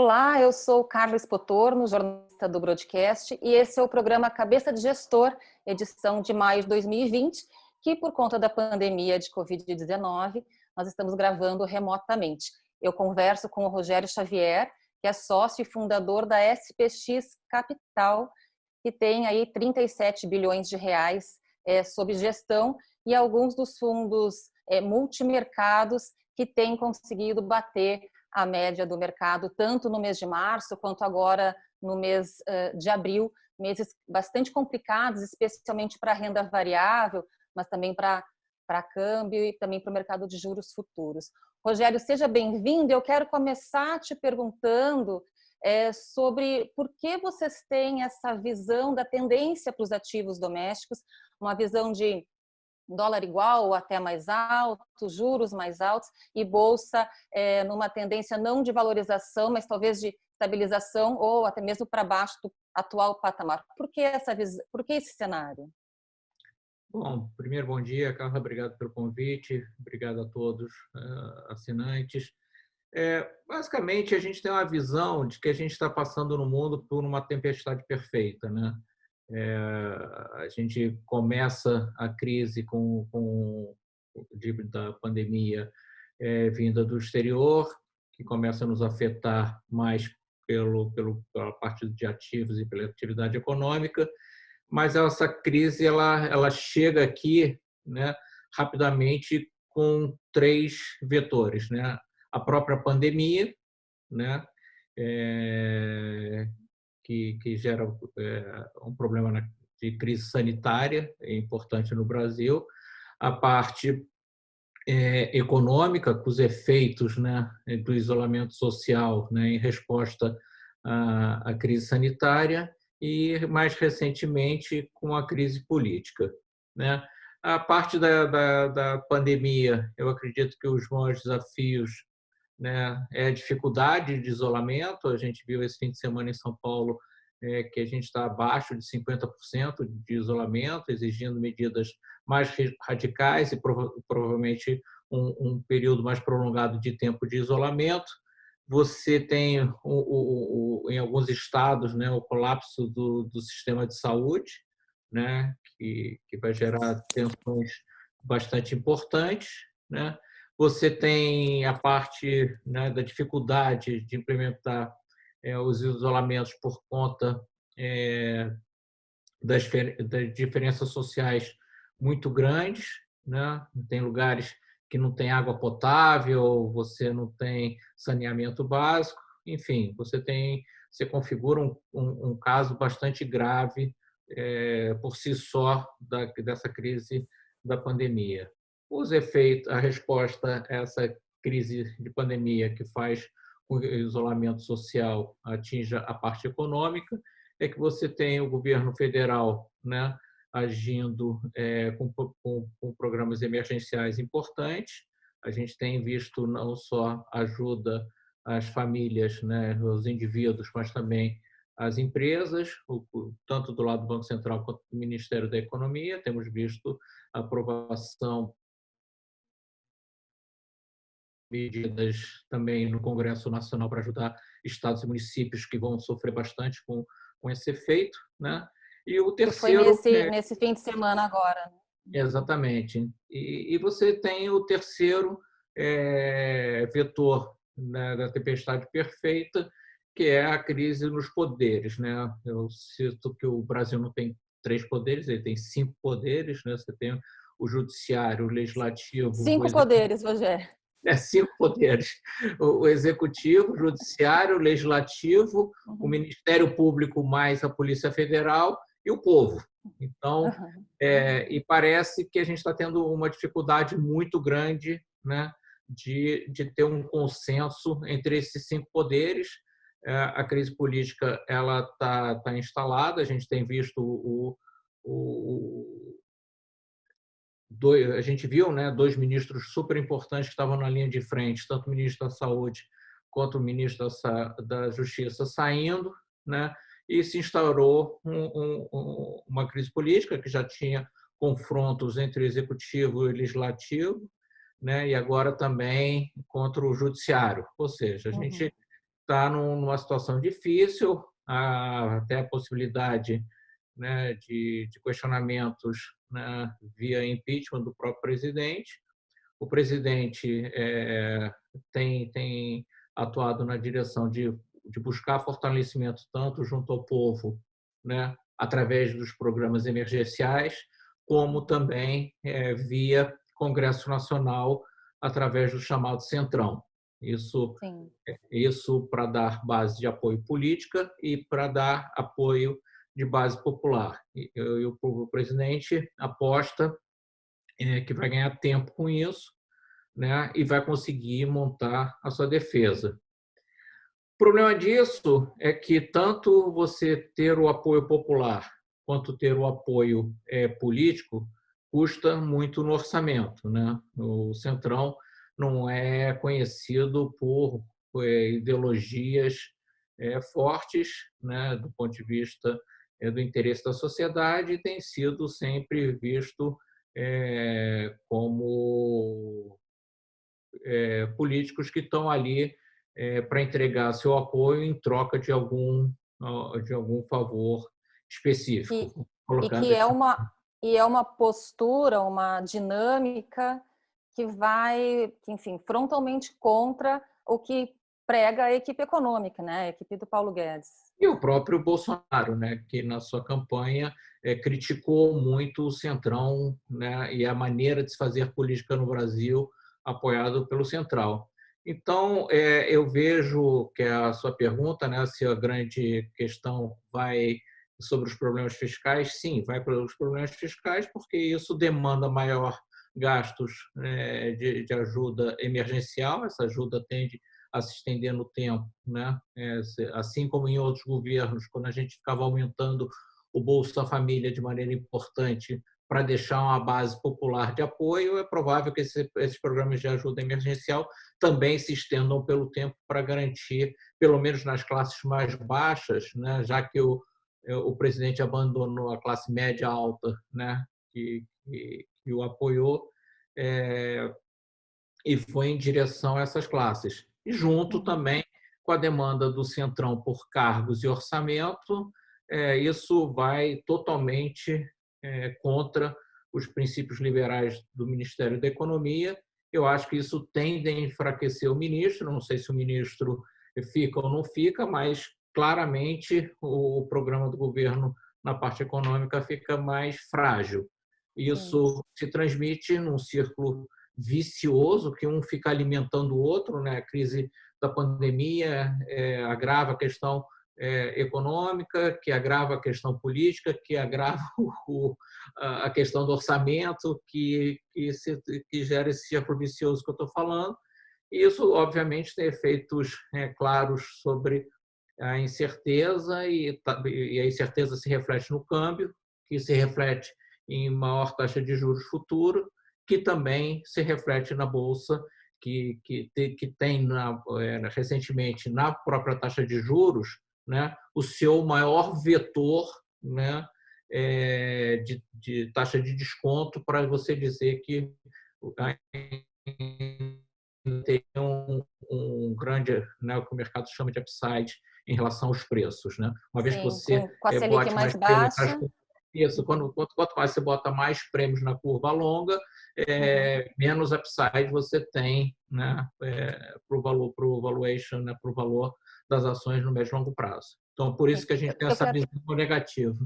Olá, eu sou Carla Spotorno, jornalista do Broadcast, e esse é o programa Cabeça de Gestor, edição de maio de 2020, que por conta da pandemia de Covid-19, nós estamos gravando remotamente. Eu converso com o Rogério Xavier, que é sócio e fundador da SPX Capital, que tem aí 37 bilhões de reais sob gestão, e alguns dos fundos multimercados que têm conseguido bater a média do mercado, tanto no mês de março quanto agora no mês de abril, meses bastante complicados, especialmente para a renda variável, mas também para câmbio e também para o mercado de juros futuros. Rogério, seja bem-vindo. Eu quero começar te perguntando sobre por que vocês têm essa visão da tendência para os ativos domésticos, uma visão de dólar igual ou até mais alto, juros mais altos e bolsa numa tendência não de valorização, mas talvez de estabilização ou até mesmo para baixo do atual patamar. Por que esse cenário? Bom, primeiro, bom dia, Carla, obrigado pelo convite, obrigado a todos assinantes. Basicamente, a gente tem uma visão de que a gente está passando no mundo por uma tempestade perfeita, né? A gente começa a crise da pandemia vinda do exterior, que começa a nos afetar mais pela parte de ativos e pela atividade econômica, mas essa crise ela chega aqui, né, rapidamente com três vetores, né? A própria pandemia, né, que gera um problema de crise sanitária, é importante no Brasil, a parte econômica, com os efeitos, né, do isolamento social, né, em resposta à crise sanitária, e, mais recentemente, com a crise política, né? A parte da pandemia, eu acredito que os maiores desafios, né, é a dificuldade de isolamento. A gente viu esse fim de semana em São Paulo que a gente está abaixo de 50% de isolamento, exigindo medidas mais radicais e provavelmente um período mais prolongado de tempo de isolamento. Você tem, em alguns estados, né, o colapso do sistema de saúde, né, que vai gerar tensões bastante importantes, né? Você tem a parte, né, da dificuldade de implementar os isolamentos por conta das diferenças sociais muito grandes, né? Tem lugares que não tem água potável, você não tem saneamento básico, enfim, você configura um caso bastante grave por si só dessa crise da pandemia. Os efeitos, a resposta a essa crise de pandemia que faz com que o isolamento social atinja a parte econômica é que você tem o governo federal, né, agindo com programas emergenciais importantes. A gente tem visto não só ajuda às famílias, né, aos indivíduos, mas também às empresas, tanto do lado do Banco Central quanto do Ministério da Economia. Temos visto a aprovação medidas também no Congresso Nacional para ajudar estados e municípios que vão sofrer bastante com esse efeito, né? E o Que foi terceiro nesse fim de semana agora. exatamente. E você tem o terceiro vetor, né, da tempestade perfeita, que é a crise nos poderes, né? Eu cito que o Brasil não tem três poderes, ele tem cinco poderes, né? Você tem o judiciário, o legislativo, o 5 executivo. poderes, Rogério. Cinco poderes: o executivo, o judiciário, o legislativo, o Uhum. Ministério Público mais a Polícia Federal e o povo. Então, Uhum. e parece que a gente está tendo uma dificuldade muito grande, né, de ter um consenso entre esses cinco poderes. A crise política ela tá instalada. A gente tem visto a gente viu, né, dois ministros super importantes que estavam na linha de frente, tanto o ministro da Saúde quanto o ministro da Justiça saindo, né, e se instaurou uma crise política que já tinha confrontos entre o executivo e o legislativo, né, e agora também contra o judiciário. Ou seja, a gente está numa situação difícil, há até a possibilidade, né, de questionamentos, né, via impeachment do próprio presidente. O presidente tem atuado na direção de buscar fortalecimento tanto junto ao povo, né, através dos programas emergenciais, como também via Congresso Nacional, através do chamado Centrão. Isso, Sim. isso para dar base de apoio política e para dar apoio de base popular. E o presidente aposta que vai ganhar tempo com isso, né, e vai conseguir montar a sua defesa. O problema disso é que tanto você ter o apoio popular quanto ter o apoio político custa muito no orçamento, né? O Centrão não é conhecido por ideologias fortes, né, do ponto de vista do interesse da sociedade, e tem sido sempre visto como políticos que estão ali para entregar seu apoio em troca de algum favor específico. E, e Colocar que é dessa uma, e é uma postura, uma dinâmica que vai, enfim, frontalmente contra o que prega a equipe econômica, né? A equipe do Paulo Guedes. E o próprio Bolsonaro, né, que na sua campanha criticou muito o Centrão, né, e a maneira de se fazer política no Brasil, apoiado pelo Central. Então, eu vejo que a sua pergunta, né, se a grande questão vai sobre os problemas fiscais, sim, vai para os problemas fiscais, porque isso demanda maior gastos de ajuda emergencial, essa ajuda tende a se estender no tempo, né? Assim como em outros governos, quando a gente ficava aumentando o Bolsa Família de maneira importante para deixar uma base popular de apoio, é provável que esses programas de ajuda emergencial também se estendam pelo tempo para garantir, pelo menos nas classes mais baixas, né? Já que o presidente abandonou a classe média alta, né? Que o apoiou, e foi em direção a essas classes. E junto Uhum. também com a demanda do Centrão por cargos e orçamento, isso vai totalmente contra os princípios liberais do Ministério da Economia. Eu acho que isso tende a enfraquecer o ministro, não sei se o ministro fica ou não fica, mas claramente o programa do governo na parte econômica fica mais frágil. Sim. Isso se transmite num círculo vicioso que um fica alimentando o outro, né? A crise da pandemia agrava a questão econômica, que agrava a questão política, que agrava a questão do orçamento, que gera esse círculo vicioso que eu estou falando. E isso, obviamente, tem efeitos claros sobre a incerteza, e a incerteza se reflete no câmbio, que se reflete em maior taxa de juros futuro, que também se reflete na Bolsa, que tem recentemente na própria taxa de juros, né, o seu maior vetor, né, de taxa de desconto, para você dizer que tem um grande, né, o que o mercado chama de upside em relação aos preços, né? Uma vez que Sim, você com a Selic bote mais mais prêmios baixa. isso, Uhum. quanto mais você bota mais prêmios na curva longa, Uhum. menos upside você tem, né, para o valor, para o valuation, né, para o valor das ações no médio e longo prazo. Então, por Sim. isso que a gente tem Eu essa quero, visão negativa.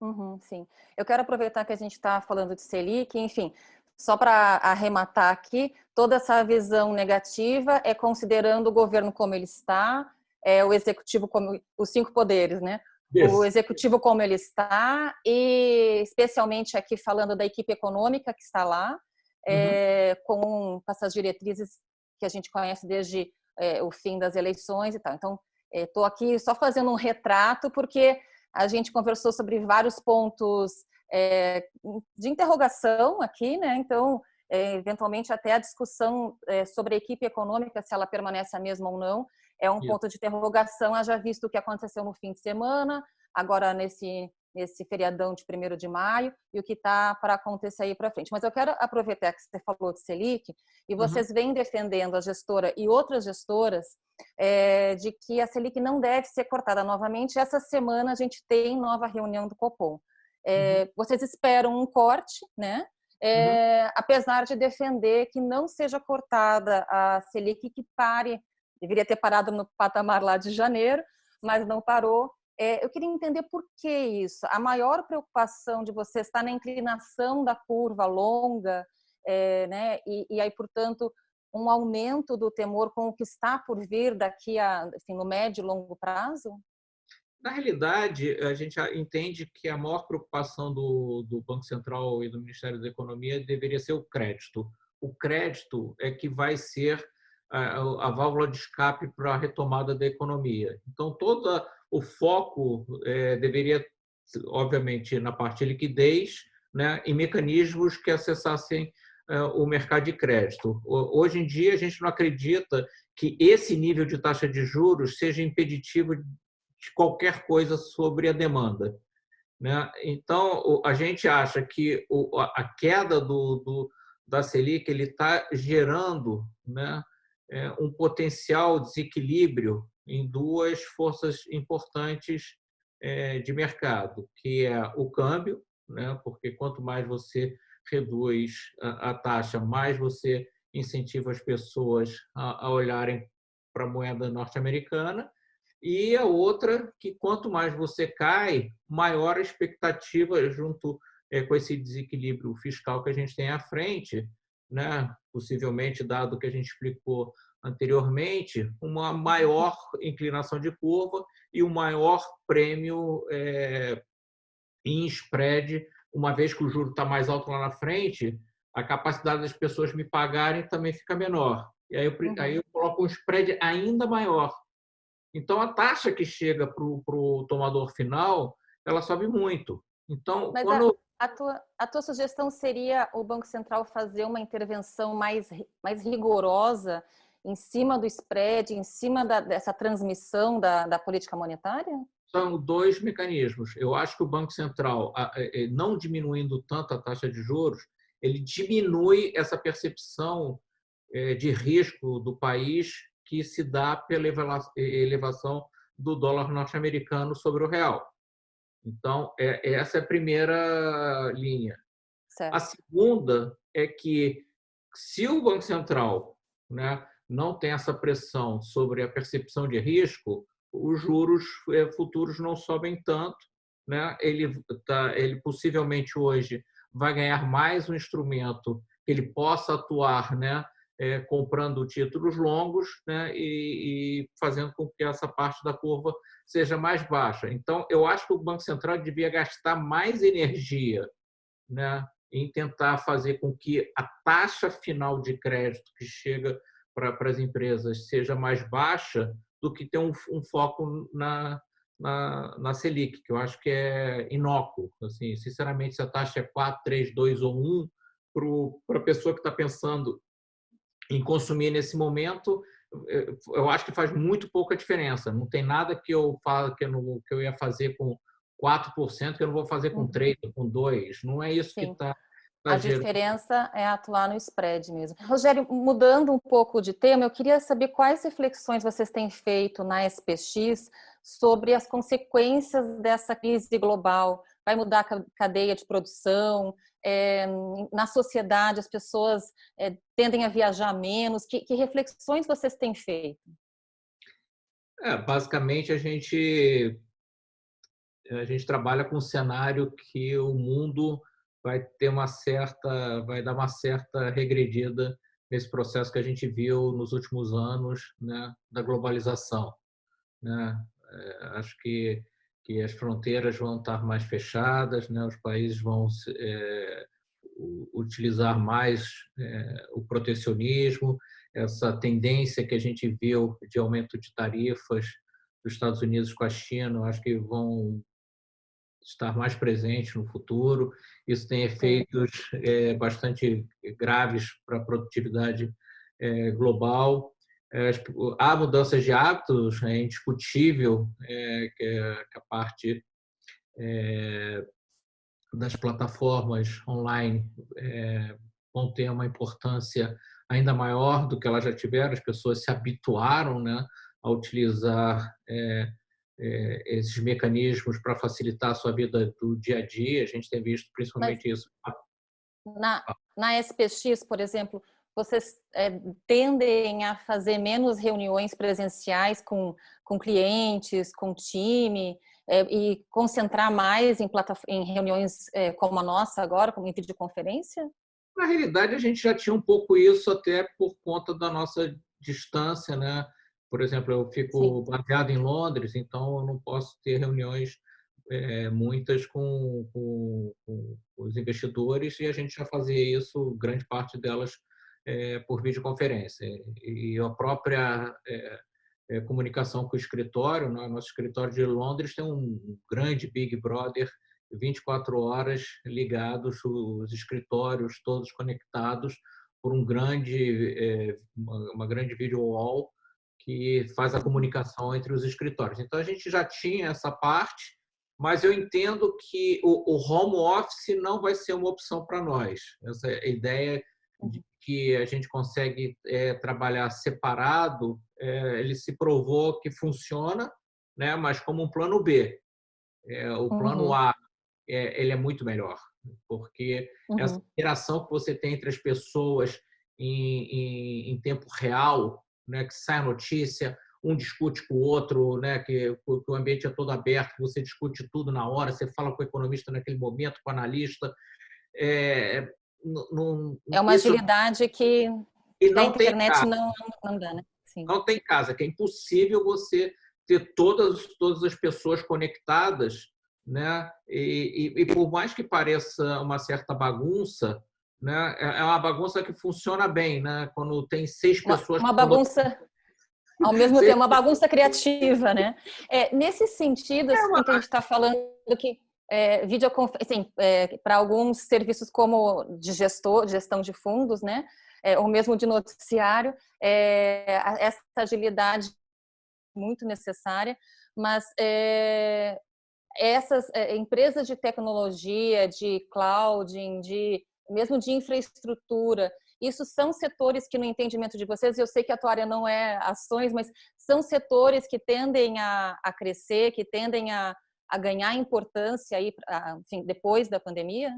uhum, sim. Eu quero aproveitar que a gente está falando de Selic, enfim, só para arrematar aqui, toda essa visão negativa é considerando o governo como ele está, o executivo como os 5 poderes, né? O Isso. executivo como ele está, e especialmente aqui falando da equipe econômica que está lá, Uhum. com essas diretrizes que a gente conhece desde o fim das eleições e tal. Então, estou aqui só fazendo um retrato, porque a gente conversou sobre vários pontos de interrogação aqui, né? Então, eventualmente até a discussão sobre a equipe econômica, se ela permanece a mesma ou não, é um Isso. ponto de interrogação, haja visto o que aconteceu no fim de semana, agora nesse feriadão de 1º de maio e o que está para acontecer aí para frente. Mas eu quero aproveitar que você falou de Selic e Uhum, vocês vêm defendendo a gestora e outras gestoras de que a Selic não deve ser cortada novamente. Essa semana a gente tem nova reunião do Copom. uhum, Vocês esperam um corte, né? uhum. Apesar de defender que não seja cortada a Selic, que pare, deveria ter parado no patamar lá de janeiro, mas não parou. Eu queria entender por que isso. A maior preocupação de vocês está na inclinação da curva longa, né? E aí, portanto, um aumento do temor com o que está por vir daqui a, enfim, no médio e longo prazo? Na realidade, a gente entende que a maior preocupação do Banco Central e do Ministério da Economia deveria ser o crédito. O crédito é que vai ser a válvula de escape para a retomada da economia. Então, todo o foco deveria, obviamente, na parte de liquidez, né, e mecanismos que acessassem o mercado de crédito. Hoje em dia, a gente não acredita que esse nível de taxa de juros seja impeditivo de qualquer coisa sobre a demanda, né? Então, a gente acha que a queda da Selic ele está gerando, né, um potencial desequilíbrio em duas forças importantes de mercado, que é o câmbio, né, porque quanto mais você reduz a taxa, mais você incentiva as pessoas a olharem para a moeda norte-americana, e a outra que quanto mais você cai, maior a expectativa junto com esse desequilíbrio fiscal que a gente tem à frente, né? Possivelmente, dado o que a gente explicou anteriormente, uma maior inclinação de curva e um maior prêmio em spread, uma vez que o juro está mais alto lá na frente, a capacidade das pessoas me pagarem também fica menor. E aí Uhum. eu coloco um spread ainda maior. Então, a taxa que chega para o tomador final, ela sobe muito. Então, Mas quando a tua sugestão seria o Banco Central fazer uma intervenção mais rigorosa em cima do spread, em cima dessa transmissão da política monetária? são dois mecanismos, eu acho que o Banco Central, não diminuindo tanto a taxa de juros, ele diminui essa percepção de risco do país que se dá pela elevação do dólar norte-americano sobre o real. Então, essa é a primeira linha. A Certo. segunda é que, se o Banco Central, né, não tem essa pressão sobre a percepção de risco, os juros futuros não sobem tanto. Né? Ele possivelmente hoje vai ganhar mais um instrumento que ele possa atuar, né, comprando títulos longos, né, e fazendo com que essa parte da curva seja mais baixa. Então, eu acho que o Banco Central devia gastar mais energia, né, em tentar fazer com que a taxa final de crédito que chega para as empresas seja mais baixa do que ter um foco na Selic, que eu acho que é inócuo. Assim, sinceramente, se a taxa é 4, 3, 2 ou 1, para a pessoa que está pensando em consumir nesse momento, eu acho que faz muito pouca diferença. Não tem nada que eu falo que eu ia fazer com 4% que eu não vou fazer com Uhum. 3 ou com 2. Não é isso que Sim. está A gerando. diferença é atuar no spread mesmo. Rogério, mudando um pouco de tema, eu queria saber quais reflexões vocês têm feito na SPX sobre as consequências dessa crise global. Vai mudar a cadeia de produção? Na sociedade, as pessoas tendem a viajar menos? Que reflexões vocês têm feito? Basicamente, a gente trabalha com um cenário que o mundo vai dar uma certa regredida nesse processo que a gente viu nos últimos anos, né, da globalização, né? Acho que as fronteiras vão estar mais fechadas, né? Os países vão utilizar mais o protecionismo, essa tendência que a gente viu de aumento de tarifas dos Estados Unidos com a China, acho que vão estar mais presentes no futuro. Isso tem Sim. efeitos bastante graves para a produtividade global. Há mudanças de hábitos, é indiscutível que a parte das plataformas online vão ter uma importância ainda maior do que elas já tiveram. As pessoas se habituaram, né, a utilizar esses mecanismos para facilitar a sua vida do dia a dia. A gente tem visto Mas principalmente isso. na SPX, por exemplo, vocês tendem a fazer menos reuniões presenciais com clientes, com time, e concentrar mais em reuniões como a nossa agora, como em videoconferência? Na realidade, a gente já tinha um pouco isso até por conta da nossa distância, né? Por exemplo, eu Sim. fico baseado em Londres, então eu não posso ter reuniões muitas com os investidores, e a gente já fazia isso, grande parte delas por videoconferência. E a própria comunicação com o escritório, né? Nosso escritório de Londres tem um grande Big Brother 24 horas ligados, os escritórios todos conectados por uma grande video wall que faz a comunicação entre os escritórios. Então, a gente já tinha essa parte, mas eu entendo que o home office não vai ser uma opção para nós. Essa ideia de que a gente consegue trabalhar separado, ele se provou que funciona, né? Mas como um plano B. O plano A ele é muito melhor, porque essa interação que você tem entre as pessoas em tempo real, né, que sai a notícia, um discute com o outro, né, que o ambiente é todo aberto, você discute tudo na hora, você fala com o economista naquele momento, com o analista. É uma Isso agilidade que e a não tem internet não dá, né? Sim. não tem casa, que é impossível você ter todas as pessoas conectadas, né? E por mais que pareça uma certa bagunça, né? É uma bagunça que funciona bem, né? Quando tem 6 pessoas Uma falando, bagunça, ao mesmo tempo, uma bagunça criativa, né? Nesse sentido, assim, que a gente está falando que videoconferência, assim, para alguns serviços como de gestão de fundos, né? Ou mesmo de noticiário, essa agilidade muito necessária, mas essas empresas de tecnologia, de cloud, mesmo de infraestrutura, isso são setores que, no entendimento de vocês, eu sei que a tua área não é ações, mas são setores que tendem a crescer, que tendem a ganhar importância aí, enfim, depois da pandemia?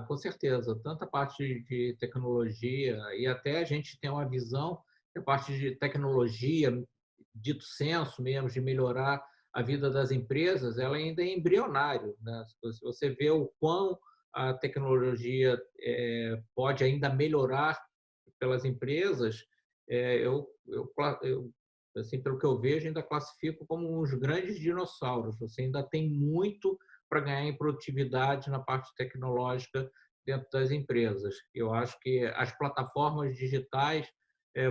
com certeza, tanta parte de tecnologia, e até a gente tem uma visão que a parte de tecnologia, dito senso mesmo, de melhorar a vida das empresas, ela ainda é embrionário, né? Se você vê o quão a tecnologia pode ainda melhorar pelas empresas, eu, assim, pelo que eu vejo, ainda classifico como uns grandes dinossauros. Você ainda tem muito para ganhar em produtividade na parte tecnológica dentro das empresas. Eu acho que as plataformas digitais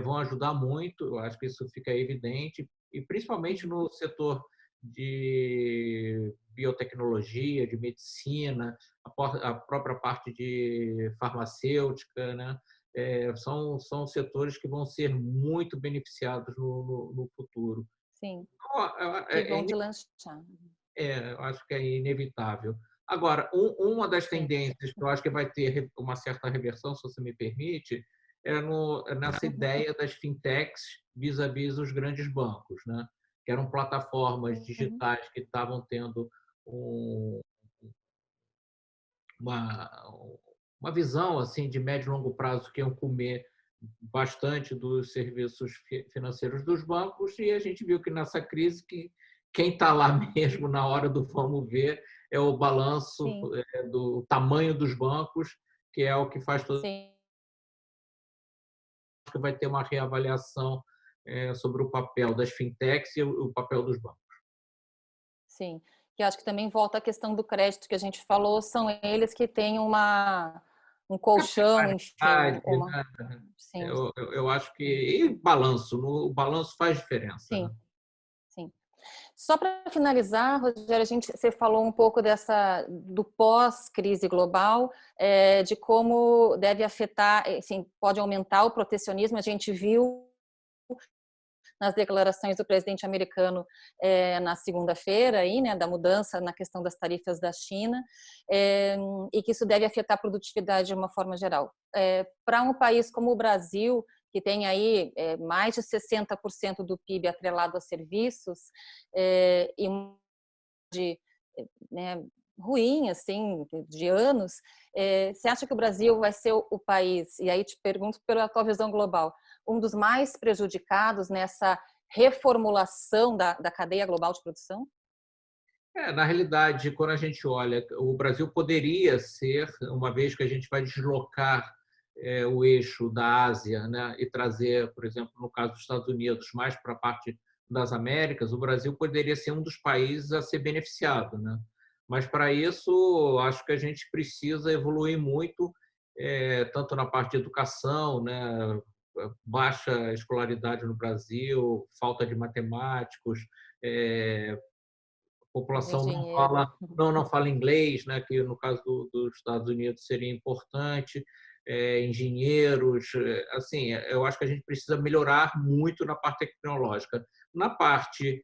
vão ajudar muito, eu acho que isso fica evidente, e principalmente no setor de biotecnologia, de medicina, a própria parte de farmacêutica, né? São setores que vão ser muito beneficiados no futuro. Sim, Então, que vão deslanchar. eu acho que é inevitável. Agora, uma das Sim. tendências que eu acho que vai ter uma certa reversão, se você me permite, nessa ideia das fintechs vis-à-vis os grandes bancos, né? Que eram plataformas digitais que estavam tendo um, uma, uma visão assim de médio e longo prazo que iam comer bastante dos serviços financeiros dos bancos, e a gente viu que nessa crise que quem está lá mesmo na hora do vamos ver é o balanço Sim, do tamanho dos bancos, que é o que faz todo sim, que vai ter uma reavaliação sobre o papel das fintechs e o papel dos bancos. sim. Que acho que também volta à questão do crédito que a gente falou, são eles que têm um colchão, enfim, uma. Né? Sim, Eu acho que e balanço, o balanço faz diferença, né? sim, sim. Só para finalizar, Rogério, você falou um pouco do pós-crise global, de como deve afetar, assim, pode aumentar o protecionismo. A gente viu nas declarações do presidente americano na segunda-feira, aí, né, da mudança na questão das tarifas da China, e que isso deve afetar a produtividade de uma forma geral. Para um país como o Brasil, que tem aí mais de 60% do PIB atrelado a serviços, e de, né, ruim, assim, de anos, você acha que o Brasil vai ser o país, e aí te pergunto pela tua visão global, um dos mais prejudicados nessa reformulação da cadeia global de produção? Na realidade, quando a gente olha, o Brasil poderia ser, uma vez que a gente vai deslocar o eixo da Ásia, né, e trazer, por exemplo, no caso dos Estados Unidos, mais para a parte das Américas, o Brasil poderia ser um dos países a ser beneficiado, né? Mas, para isso, acho que a gente precisa evoluir muito, tanto na parte de educação, né, baixa escolaridade no Brasil, falta de matemáticos, a população Engenheiro. não fala inglês, né, que no caso dos Estados Unidos seria importante, engenheiros, assim, eu acho que a gente precisa melhorar muito na parte tecnológica. Na parte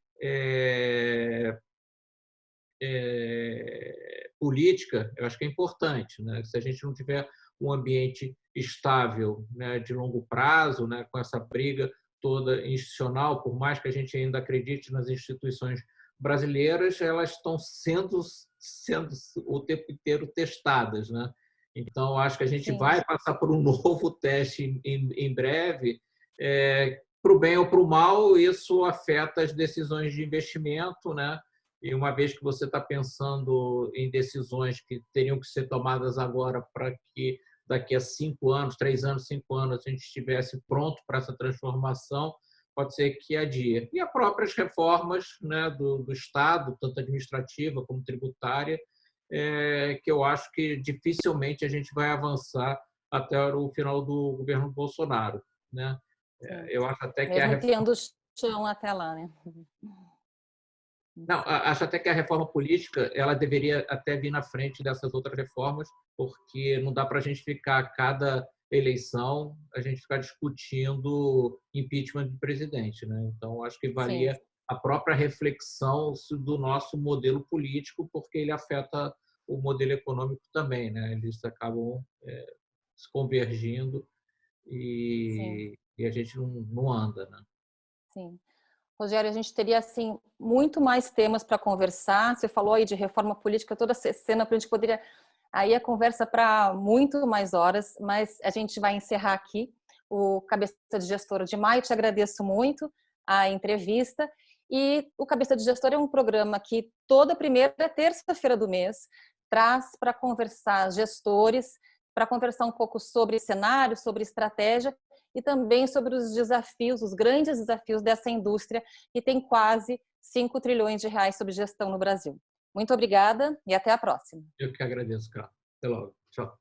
política, eu acho que é importante, né? Se a gente não tiver um ambiente estável, né, de longo prazo, né, com essa briga toda institucional, por mais que a gente ainda acredite nas instituições brasileiras, elas estão sendo o tempo inteiro testadas, né? Então, acho que a gente Sim, vai passar por um novo teste em breve. Para o bem ou para o mal, isso afeta as decisões de investimento, né? E uma vez que você está pensando em decisões que teriam que ser tomadas agora para que daqui a 5 anos, 3 anos, 5 anos, a gente estivesse pronto para essa transformação, pode ser que adie. E as próprias reformas, né, do Estado, tanto administrativa como tributária, que eu acho que dificilmente a gente vai avançar até o final do governo Bolsonaro, né? sim. Eu acho até que a Mesmo reforma tendo chão até lá, né? Não, acho até que a reforma política ela deveria até vir na frente dessas outras reformas, porque não dá para a gente ficar a cada eleição a gente ficar discutindo impeachment de presidente, né? Então acho que Sim, valia a própria reflexão do nosso modelo político, porque ele afeta o modelo econômico também, né? Eles acabam se convergindo sim, e a gente não anda, né? sim. Rogério, a gente teria assim muito mais temas para conversar. Você falou aí de reforma política, toda essa cena a gente poderia aí a conversa para muito mais horas, mas a gente vai encerrar aqui o Cabeça de Gestor de Maio. Te agradeço muito a entrevista. E o Cabeça de Gestor é um programa que toda primeira terça-feira do mês traz para conversar gestores, para conversar um pouco sobre cenário, sobre estratégia e também sobre os desafios, os grandes desafios dessa indústria que tem quase 5 trilhões de reais sob gestão no Brasil. Muito obrigada e até a próxima. Eu que agradeço, cara. Até logo. Tchau.